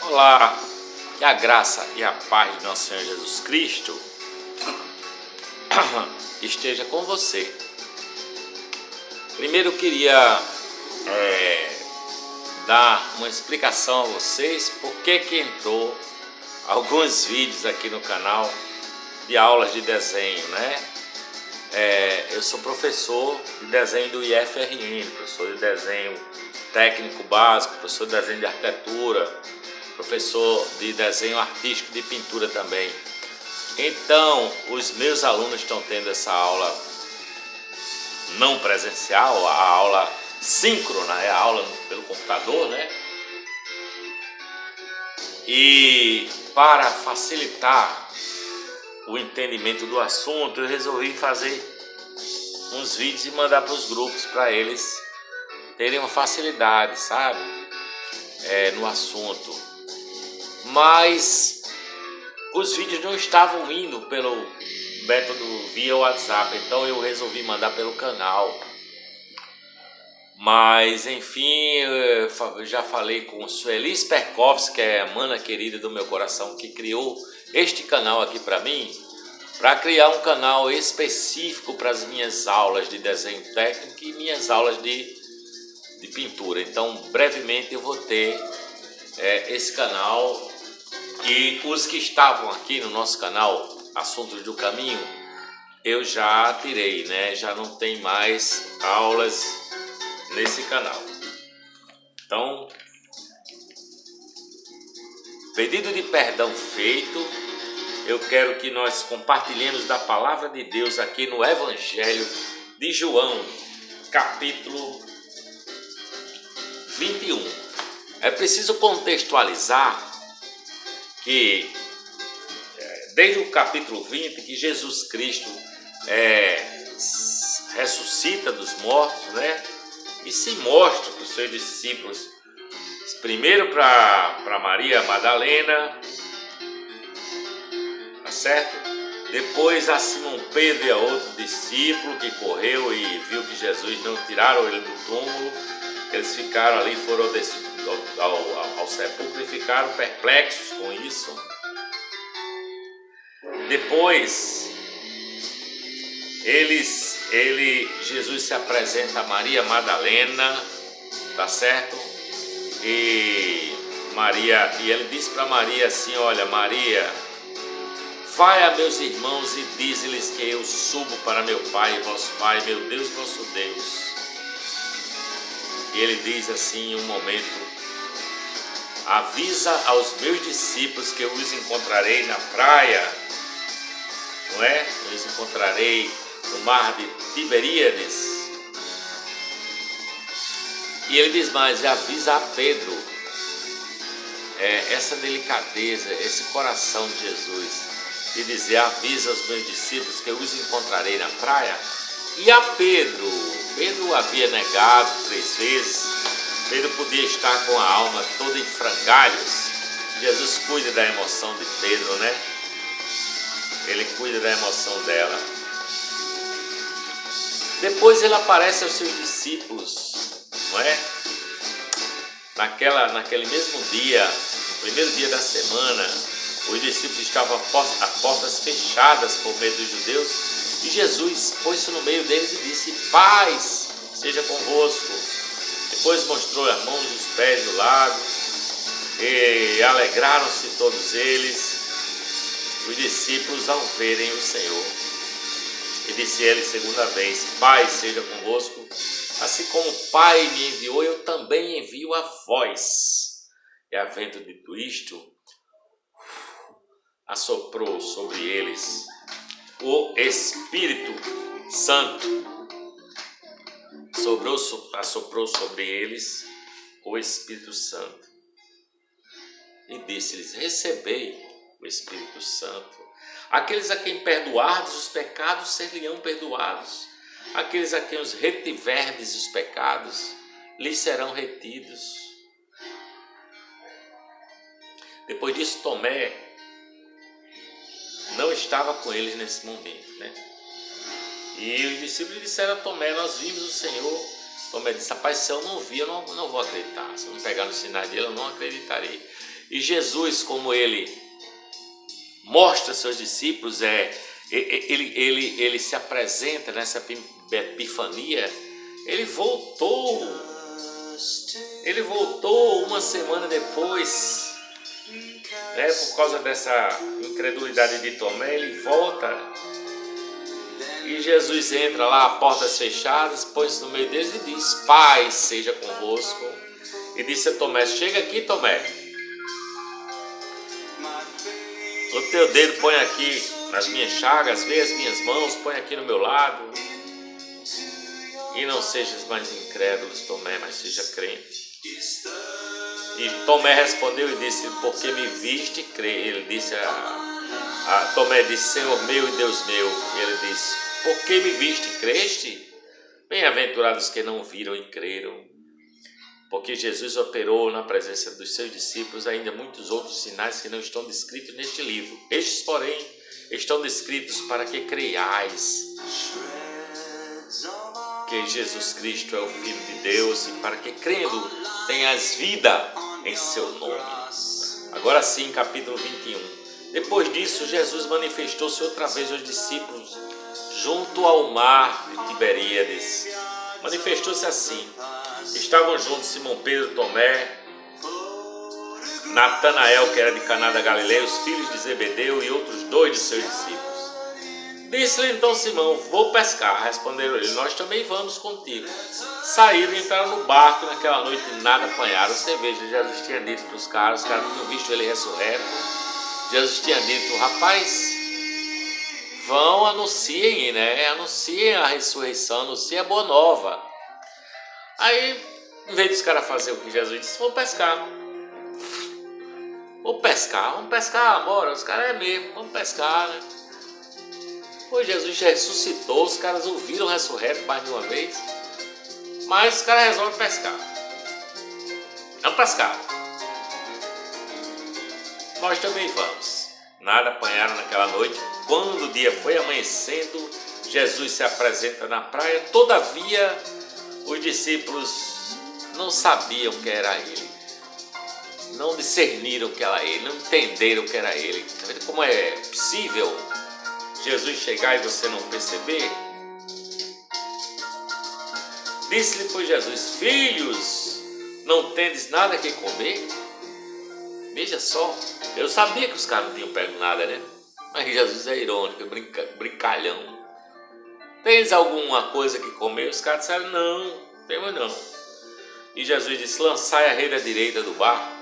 Olá, que a graça e a paz de nosso Senhor Jesus Cristo esteja com você. Primeiro eu queria dar uma explicação a vocês por que entrou alguns vídeos aqui no canal de aulas de desenho, né? Eu sou professor de desenho do IFRN, professor de desenho técnico básico, professor de desenho de arquitetura, professor de desenho artístico de pintura também. Então, os meus alunos estão tendo essa aula não presencial, a aula síncrona, a aula pelo computador, né? E para facilitar o entendimento do assunto, eu resolvi fazer uns vídeos e mandar para os grupos para eles terem uma facilidade, sabe? No assunto. Mas os vídeos não estavam indo pelo método via WhatsApp, então eu resolvi mandar pelo canal. Mas enfim, eu já falei com Sueli Sperkovski, que é a mana querida do meu coração, que criou este canal aqui para mim, para criar um canal específico para as minhas aulas de desenho técnico e minhas aulas de pintura. Então brevemente eu vou ter esse canal, e os que estavam aqui no nosso canal Assuntos do Caminho eu já tirei, né? Já não tem mais aulas nesse canal. Então, pedido de perdão feito, eu quero que nós compartilhemos da palavra de Deus aqui no Evangelho de João, capítulo 21. É preciso contextualizar que desde o capítulo 20, que Jesus Cristo ressuscita dos mortos, né? E se mostra para os seus discípulos, primeiro para Maria Madalena, tá certo? Depois a Simão Pedro e a outro discípulo que correu e viu que Jesus não tiraram ele do túmulo. Eles ficaram ali, foram ao sepulcro e ficaram perplexos com isso. Depois, Jesus se apresenta a Maria Madalena, tá certo? E ele disse para Maria assim: olha, Maria, vai a meus irmãos e dize-lhes que eu subo para meu Pai e vosso Pai, meu Deus e vosso Deus. E ele diz assim em um momento: avisa aos meus discípulos que eu os encontrarei na praia, não é? Eu os encontrarei no mar de Tiberíades. E ele diz mais, e avisa a Pedro. Essa delicadeza, esse coração de Jesus, de dizer, avisa aos meus discípulos que eu os encontrarei na praia. E a Pedro havia negado 3 vezes. Pedro podia estar com a alma toda em frangalhos. Jesus cuida da emoção de Pedro, né? Ele cuida da emoção dela. Depois ele aparece aos seus discípulos, não é? Naquele mesmo dia, no primeiro dia da semana, os discípulos estavam a portas fechadas por medo dos judeus, e Jesus pôs-se no meio deles e disse: paz seja convosco. Depois mostrou as mãos e os pés do lado, e alegraram-se todos eles, os discípulos, ao verem o Senhor. E disse ele segunda vez: paz seja convosco, assim como o Pai me enviou, eu também envio a vós. E havendo dito isto, assoprou sobre eles o Espírito Santo. Assoprou sobre eles o Espírito Santo. E disse-lhes: recebei o Espírito Santo. Aqueles a quem perdoardes os pecados, ser-lhe-ão perdoados. Aqueles a quem os retiverdes os pecados, lhes serão retidos. Depois disso, Tomé não estava com eles nesse momento, né? E os discípulos disseram a Tomé: nós vimos o Senhor. Tomé disse: rapaz, se eu não vi, eu não vou acreditar. Se eu não pegar nos sinais dele, eu não acreditarei. E Jesus, como ele mostra aos seus discípulos, ele se apresenta nessa epifania. Ele voltou uma semana depois, né, por causa dessa incredulidade de Tomé. Ele volta e Jesus entra lá, portas fechadas, põe-se no meio deles e diz: paz seja convosco. E disse a Tomé: chega aqui, Tomé, o teu dedo põe aqui nas minhas chagas, vê as minhas mãos, põe aqui no meu lado. E não sejas mais incrédulo, Tomé, mas seja crente. E Tomé respondeu e disse: porque me viste, crê. Ele disse Tomé disse: Senhor meu e Deus meu. E ele disse: porque me viste, creste? Bem-aventurados que não viram e creram. Porque Jesus operou na presença dos seus discípulos ainda muitos outros sinais que não estão descritos neste livro. Estes, porém, estão descritos para que creiais que Jesus Cristo é o Filho de Deus, e para que, crendo, tenhas vida em seu nome. Agora sim, capítulo 21. Depois disso, Jesus manifestou-se outra vez aos discípulos junto ao mar de Tiberíades. Manifestou-se assim: estavam juntos Simão Pedro, Tomé, Natanael, que era de Caná da Galileia, os filhos de Zebedeu e outros 2 de seus discípulos. Disse-lhe então Simão: vou pescar. Responderam ele: nós também vamos contigo. Saíram e entraram no barco, e naquela noite nada apanharam. Você veja, Jesus tinha dito para os caras tinham visto ele ressurreto. Jesus tinha dito: rapaz, vão, anunciem, né? Anunciem a ressurreição, anunciem a boa nova. Aí, em vez dos caras fazer o que Jesus disse, vamos pescar. Vamos pescar, bora. Os caras é mesmo, vamos pescar, né? Pois Jesus já ressuscitou, os caras ouviram ressurreto mais de uma vez, mas os caras resolvem pescar. Vamos pescar. Nós também vamos. Nada apanharam naquela noite. Quando o dia foi amanhecendo, Jesus se apresenta na praia. Todavia, os discípulos não sabiam que era ele, não discerniram que era ele, não entenderam que era ele. Tá vendo como é possível Jesus chegar e você não perceber? Disse-lhe, pois, Jesus: filhos, não tendes nada que comer? Veja só, eu sabia que os caras não tinham pego nada, né? Mas Jesus é irônico, brincalhão. Tens alguma coisa que comer? Os caras disseram: não, temos não. E Jesus disse: lançai a rede à direita do barco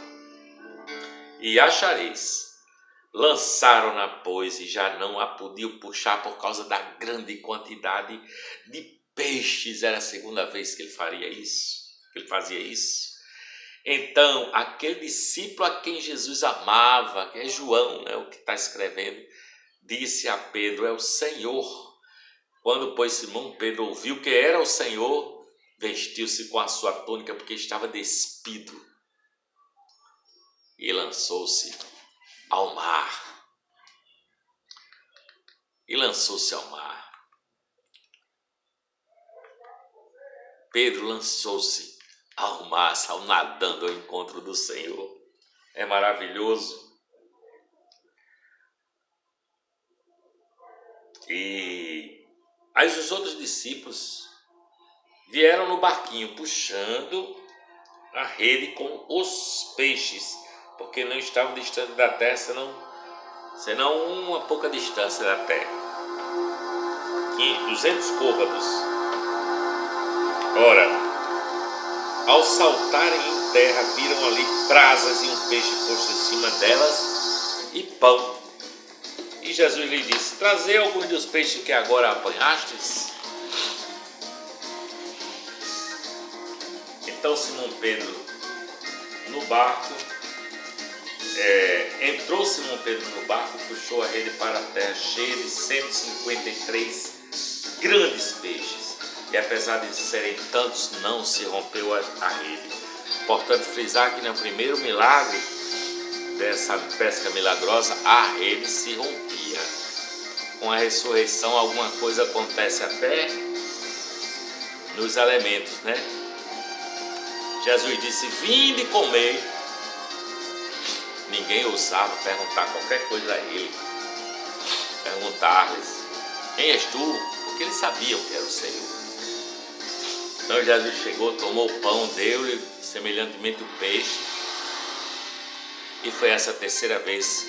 e achareis. Lançaram-na, pois, e já não a podiam puxar por causa da grande quantidade de peixes. Era a segunda vez que ele fazia isso. Então, aquele discípulo a quem Jesus amava, que é João, né, o que está escrevendo, disse a Pedro: é o Senhor. Quando, pois, Simão Pedro ouviu que era o Senhor, vestiu-se com a sua túnica, porque estava despido, e lançou-se ao mar. Pedro lançou-se ao mar, saiu nadando ao encontro do Senhor. É maravilhoso. E aí os outros discípulos vieram no barquinho puxando a rede com os peixes, porque não estavam distantes da terra, senão uma pouca distância da terra. 200 côvados. Ora, ao saltarem em terra, viram ali brasas e um peixe posto em cima delas e pão. E Jesus lhe disse: trazei alguns dos peixes que agora apanhastes. Então Simão Pedro no barco, entrou Simão Pedro no barco, puxou a rede para a terra cheia de 153 grandes peixes. E apesar de serem tantos, não se rompeu a rede. Importante frisar que no primeiro milagre dessa pesca milagrosa, a rede se rompia. Com a ressurreição, alguma coisa acontece até nos elementos, né? Jesus disse: vinde comer. ninguém ousava perguntar qualquer coisa a ele, perguntar-lhes: quem és tu? Porque eles sabiam que era o Senhor. Então Jesus chegou, tomou o pão, deu-lhe semelhantemente o peixe. E foi essa terceira vez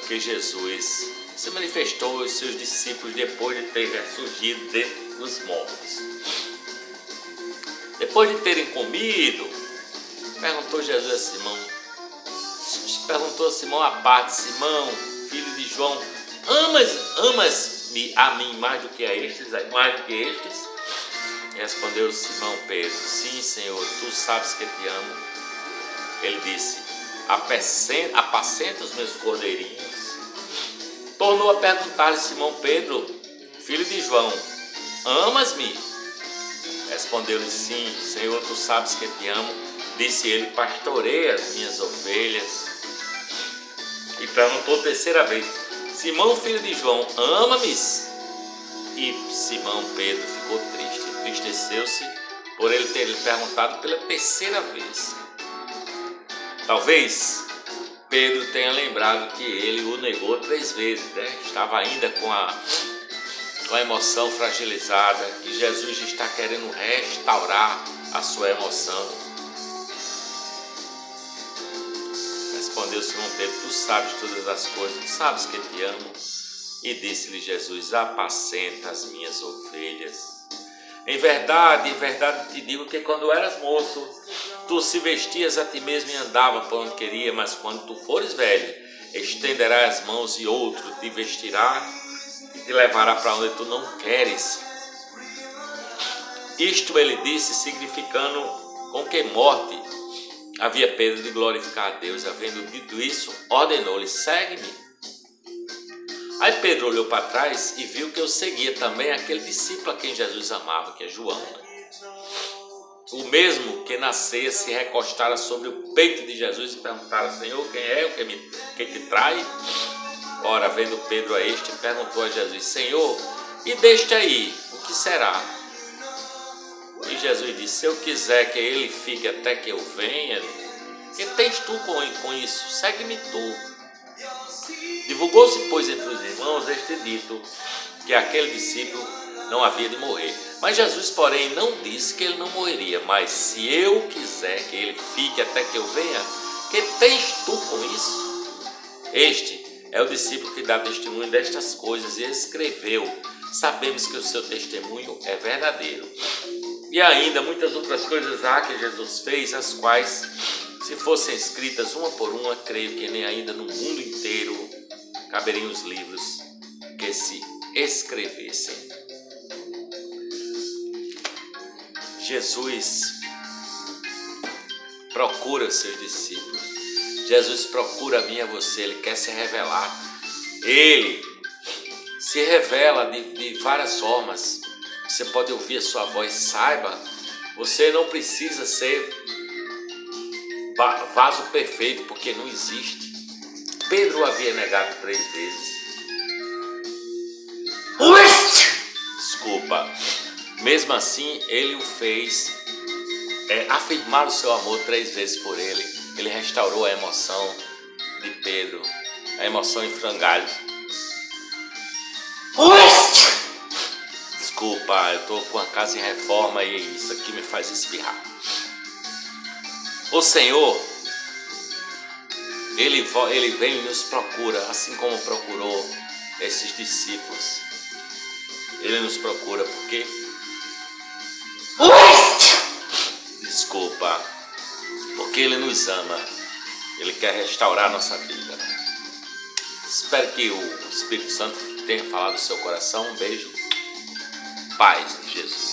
que Jesus se manifestou aos seus discípulos depois de ter ressurgido dentre os mortos. Depois de terem comido, perguntou Jesus a Simão, perguntou a Simão à parte: Simão, filho de João, amas-me a mim mais do que a estes? Respondeu Simão Pedro: sim, Senhor, tu sabes que te amo. Ele disse: apacenta os meus cordeirinhos. Tornou a perguntar-lhe Simão Pedro, filho de João: amas-me? Respondeu-lhe: sim, Senhor, tu sabes que te amo. Disse ele: pastoreia as minhas ovelhas. E perguntou terceira vez: Simão, filho de João, ama-me? E Simão Pedro ficou triste, entristeceu-se por ele ter lhe perguntado pela terceira vez. Talvez Pedro tenha lembrado que ele o negou 3 vezes, né? Estava ainda com a emoção fragilizada, e Jesus está querendo restaurar a sua emoção. Respondeu Simão Pedro: tu sabes todas as coisas, tu sabes que te amo. E disse-lhe Jesus: apacenta as minhas ovelhas. Em verdade te digo que quando eras moço, tu se vestias a ti mesmo e andava para onde queria, mas quando tu fores velho, estenderás as mãos e outro te vestirá e te levará para onde tu não queres. Isto ele disse, significando com que morte havia Pedro de glorificar a Deus. Havendo dito isso, ordenou-lhe: segue-me. Aí Pedro olhou para trás e viu que eu seguia também aquele discípulo a quem Jesus amava, que é João, né? O mesmo que na ceia se recostara sobre o peito de Jesus e perguntara: Senhor, quem é o que te trai? Ora, vendo Pedro a este, perguntou a Jesus: Senhor, e deste aí, o que será? E Jesus disse: se eu quiser que ele fique até que eu venha, que tens tu com isso? Segue-me tu. Divulgou-se, pois, entre os irmãos este dito, que aquele discípulo não havia de morrer. Mas Jesus, porém, não disse que ele não morreria. Mas se eu quiser que ele fique até que eu venha, que tens tu com isso? Este é o discípulo que dá testemunho destas coisas e escreveu. Sabemos que o seu testemunho é verdadeiro. E ainda muitas outras coisas há que Jesus fez, as quais, se fossem escritas uma por uma, creio que nem ainda no mundo inteiro caberiam os livros que se escrevessem. Jesus procura os seus discípulos. Jesus procura a mim e a você. Ele quer se revelar. Ele se revela de várias formas. Você pode ouvir a sua voz. Saiba, você não precisa ser vaso perfeito, porque não existe. Pedro o havia negado 3 vezes. Desculpa. Mesmo assim, ele o fez afirmar o seu amor 3 vezes por ele. Ele restaurou a emoção de Pedro, a emoção em frangalhos. Desculpa, eu estou com a casa em reforma e isso aqui me faz espirrar. O Senhor, Ele vem e nos procura, assim como procurou esses discípulos. Ele nos procura porque... Desculpa. Porque Ele nos ama. Ele quer restaurar a nossa vida. Espero que o Espírito Santo tenha falado no seu coração. Um beijo. Paz de Jesus.